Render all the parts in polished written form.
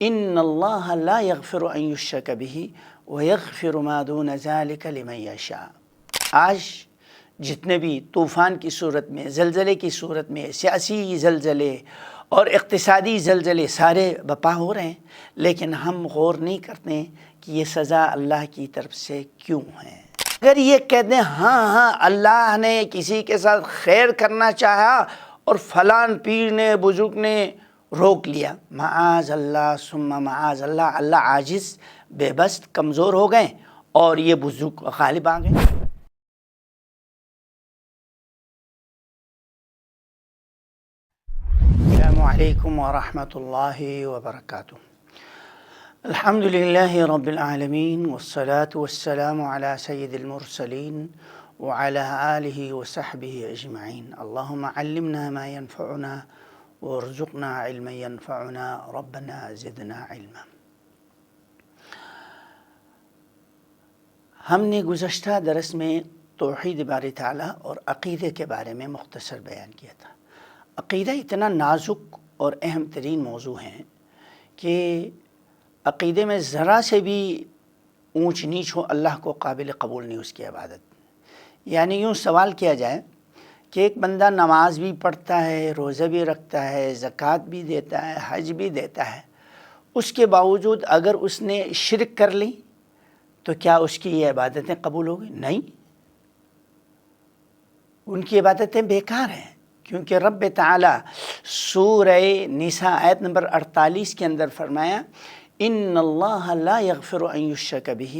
ان اللہ لا یغفر ان یشرک بہ ویغفر ما دون ذلک لمن یشاء۔ آج جتنے بھی طوفان کی صورت میں، زلزلے کی صورت میں، سیاسی زلزلے اور اقتصادی زلزلے سارے بپا ہو رہے ہیں، لیکن ہم غور نہیں کرتے کہ یہ سزا اللہ کی طرف سے کیوں ہے۔ اگر یہ کہہ دیں ہاں اللہ نے کسی کے ساتھ خیر کرنا چاہا اور فلان پیر نے، بزرگ نے روک لیا، معاذ اللہ ثم معاذ اللہ، اللہ عاجز، بے بس، کمزور ہو گئے اور یہ بزرگ غالب آ گئے۔ السلام علیکم ورحمۃ اللہ وبرکاتہ۔ الحمد للہ رب العالمین والصلاة والسلام علی سید المرسلین وعلی آلہ وصحبہ اجمعین۔ اللہم علمنا ما ينفعنا وارزقنا علما ينفعنا ربنا زدنا علما۔ ہم نے گزشتہ درس میں توحید باری تعالیٰ اور عقیدے کے بارے میں مختصر بیان کیا تھا۔ عقیدہ اتنا نازک اور اہم ترین موضوع ہے کہ عقیدے میں ذرا سے بھی اونچ نیچ ہو اللہ کو قابل قبول نہیں اس کی عبادت۔ یعنی یوں سوال کیا جائے کہ ایک بندہ نماز بھی پڑھتا ہے، روزہ بھی رکھتا ہے، زکوٰۃ بھی دیتا ہے، حج بھی دیتا ہے، اس کے باوجود اگر اس نے شرک کر لی تو کیا اس کی یہ عبادتیں قبول ہوگی؟ نہیں، ان کی عبادتیں بیکار ہیں، کیونکہ رب تعالیٰ سورہ نساء آیت نمبر 48 کے اندر فرمایا ان اللہ لا یغفر ان یشرک بہ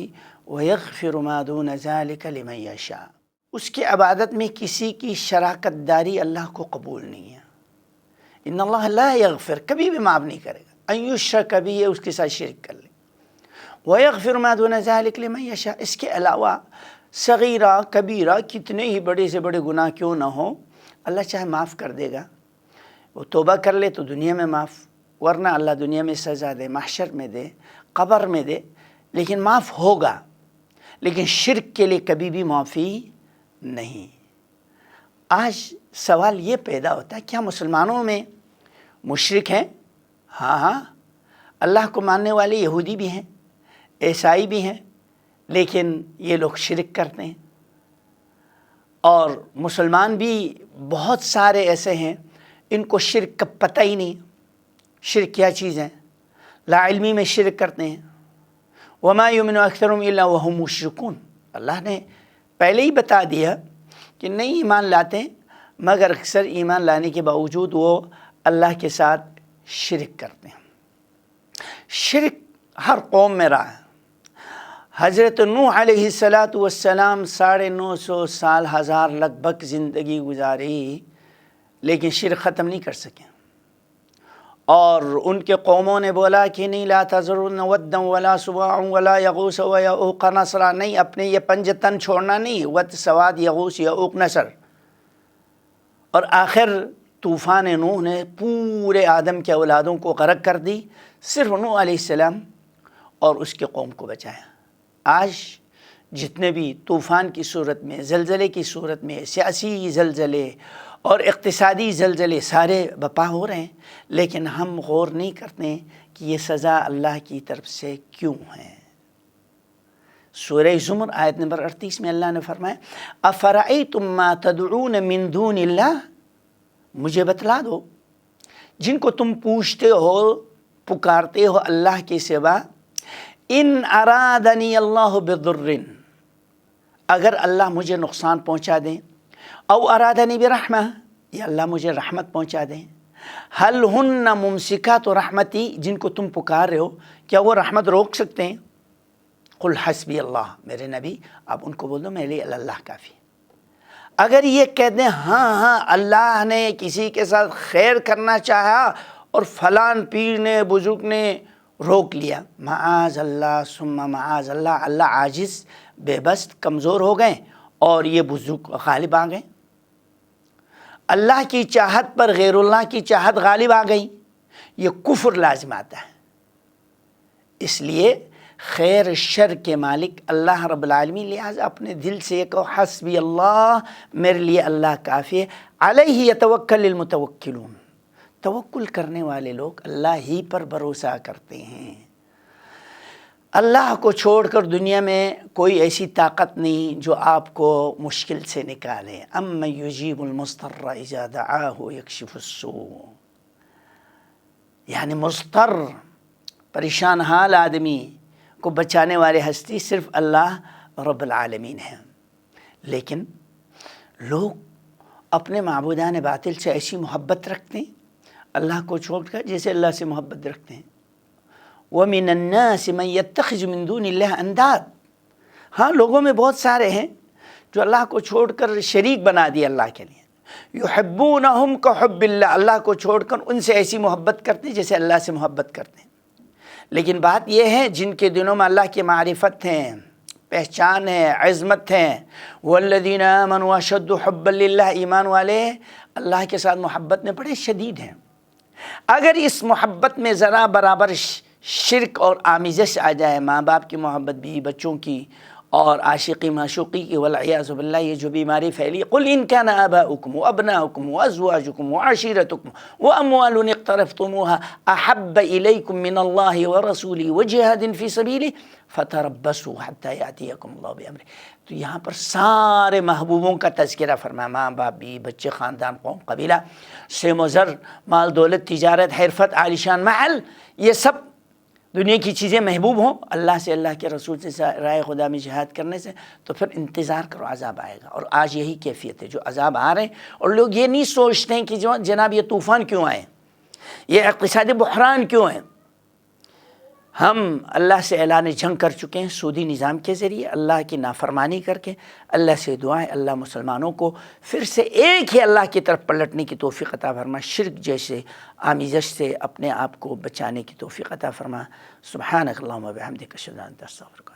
ویغفر ما دون ذلک لمن یشاء۔ اس کی عبادت میں کسی کی شراکت داری اللہ کو قبول نہیں ہے۔ ان اللہ لا یغفر، کبھی بھی معاف نہیں کرے گا، ان یشرک بہ، اس کے ساتھ شرک کر لے، ویغفر ما دون ذلک لمن یشاء، اس کے علاوہ صغیرہ کبیرہ کتنے ہی بڑے سے بڑے گناہ کیوں نہ ہو اللہ چاہے معاف کر دے گا۔ وہ توبہ کر لے تو دنیا میں معاف، ورنہ اللہ دنیا میں سزا دے، محشر میں دے، قبر میں دے، لیکن معاف ہوگا۔ لیکن شرک کے لیے کبھی بھی معافی نہیں۔ آج سوال یہ پیدا ہوتا ہے کیا مسلمانوں میں مشرک ہیں؟ ہاں، اللہ کو ماننے والے یہودی بھی ہیں، عیسائی بھی ہیں، لیکن یہ لوگ شرک کرتے ہیں۔ اور مسلمان بھی بہت سارے ایسے ہیں ان کو شرک کا پتہ ہی نہیں، شرک کیا چیز ہے، لا علمی میں شرک کرتے ہیں۔ وما یؤمن اکثرهم الا وهم مشرکون، اللہ نے پہلے ہی بتا دیا کہ نہیں ایمان لاتے مگر اکثر ایمان لانے کے باوجود وہ اللہ کے ساتھ شرک کرتے ہیں۔ شرک ہر قوم میں رہا ہے۔ حضرت نوح علیہ السلام 950 سال، ہزار لگ بھگ زندگی گزاری، لیکن شرک ختم نہیں کر سکے۔ اور ان کے قوموں نے بولا کہ نہیں لا تذرن ودا ولا سواع ولا یغوث ویعوق نصرا، نہیں اپنے یہ پنجتن چھوڑنا نہیں، ود سواد یغوث یعوق نصر۔ اور آخر طوفان نوح نے پورے آدم کے اولادوں کو غرق کر دی، صرف نوح علیہ السلام اور اس کے قوم کو بچایا۔ آج جتنے بھی طوفان کی صورت میں، زلزلے کی صورت میں، سیاسی زلزلے اور اقتصادی زلزلے سارے بپا ہو رہے ہیں، لیکن ہم غور نہیں کرتے کہ یہ سزا اللہ کی طرف سے کیوں ہے۔ سورہ زمر آیت نمبر 38 میں اللہ نے فرمایا افرأیتم ما تدعون من دون اللہ، مجھے بتلا دو جن کو تم پوچھتے ہو، پکارتے ہو اللہ کے سوا، ان ارادنی اللہ بضر، اگر اللہ مجھے نقصان پہنچا دیں، او ارادنی برحمہ، یا اللہ مجھے رحمت پہنچا دیں، حل ہن ممسکات رحمتی، جن کو تم پکار رہے ہو کیا وہ رحمت روک سکتے ہیں؟ قل حسبی اللہ، میرے نبی آپ ان کو بول دو میرے لیے اللہ کافی۔ اگر یہ کہہ دیں ہاں اللہ نے کسی کے ساتھ خیر کرنا چاہا اور فلان پیر نے، بزرگ نے روک لیا، معاذ اللہ ثم معاذ اللہ، اللہ عاجز، بے بس، کمزور ہو گئے اور یہ بزرگ غالب آ گئے۔ اللہ کی چاہت پر غیر اللہ کی چاہت غالب آ گئی، یہ کفر لازم آتا ہے۔ اس لیے خیر شر کے مالک اللہ رب العالمین، لہٰذا اپنے دل سے یہ کہو حسبی اللہ، میرے لیے اللہ کافی ہے، علیہ یتوکل المتوکلون، توکل کرنے والے لوگ اللہ ہی پر بھروسہ کرتے ہیں. اللہ کو چھوڑ کر دنیا میں کوئی ایسی طاقت نہیں جو آپ کو مشکل سے نکالے. امن یجیب المضطر اذا دعاہ یکشف السوء، یعنی مضطر پریشان حال آدمی کو بچانے والے ہستی صرف اللہ رب العالمین ہیں. لیکن لوگ اپنے معبودان باطل سے ایسی محبت رکھتے ہیں اللہ کو چھوڑ کر جیسے اللہ سے محبت رکھتے ہیں. وَمِنَ النَّاسِ مَن يَتَّخِذُ مِن دُونِ اللَّهِ أَندَادًا، ہاں لوگوں میں بہت سارے ہیں جو اللہ کو چھوڑ کر شریک بنا دیے اللہ کے لیے. يُحِبُّونَهُمْ كَحُبِّ اللَّهِ، اللہ کو چھوڑ کر ان سے ایسی محبت کرتے ہیں جیسے اللہ سے محبت کرتے ہیں. لیکن بات یہ ہے جن کے دلوں میں اللہ کی معرفت ہے، پہچان ہے، عظمت ہے، وَالَّذِينَ آمَنُوا أَشَدُّ حُبًّا لِلَّهِ، ایمان والے اللہ کے ساتھ محبت میں بڑے شدید ہیں. اگر اس محبت میں ذرا برابر شرک اور آمیزش آ جائے، ماں باپ کی محبت، بیوی بچوں کی اور عاشقی معشوقی کی، والعیاذ باللہ یہ جو بیماری پھیلی، قُلْ إِنْ كَانَ آبَاؤُكُمْ وَأَبْنَاؤُكُمْ وَأَزْوَاجُكُمْ وَعَشِيرَتُكُمْ وَأَمْوَالٌ اقْتَرَفْتُمُوهَا أَحَبَّ إِلَيْكُمْ مِنَ اللَّهِ وَرَسُولِهِ وَجِهَادٍ فِي سَبِيلِهِ فَتَرَبَّصُوا حَتَّى يَأْتِيَكُمُ اللَّهُ بِأَمْرِهِ. تو یہاں پر سارے محبوبوں کا تذکرہ فرمایا، ماں باپ، بیوی بچے، خاندان، قوم، قبیلہ، سیم و زر، مال دولت، تجارت، حرفت، عالیشان محل، یہ سب دنیا کی چیزیں محبوب ہوں اللہ سے، اللہ کے رسول سے، رائے خدا میں جہاد کرنے سے، تو پھر انتظار کرو عذاب آئے گا. اور آج یہی کیفیت ہے، جو عذاب آ رہے ہیں اور لوگ یہ نہیں سوچتے ہیں کہ جناب یہ طوفان کیوں آئے، یہ اقتصادی بحران کیوں ہیں. ہم اللہ سے اعلان جنگ کر چکے ہیں سودی نظام کے ذریعے، اللہ کی نافرمانی کر کے. اللہ سے دعائیں اللہ مسلمانوں کو پھر سے ایک ہی اللہ کی طرف پلٹنے کی توفیق عطا فرما، شرک جیسے آمیزش سے اپنے آپ کو بچانے کی توفیق عطا فرما. سبحانک اللہم و بحمدک اشہد ان لا الہ الا انت استغفرک.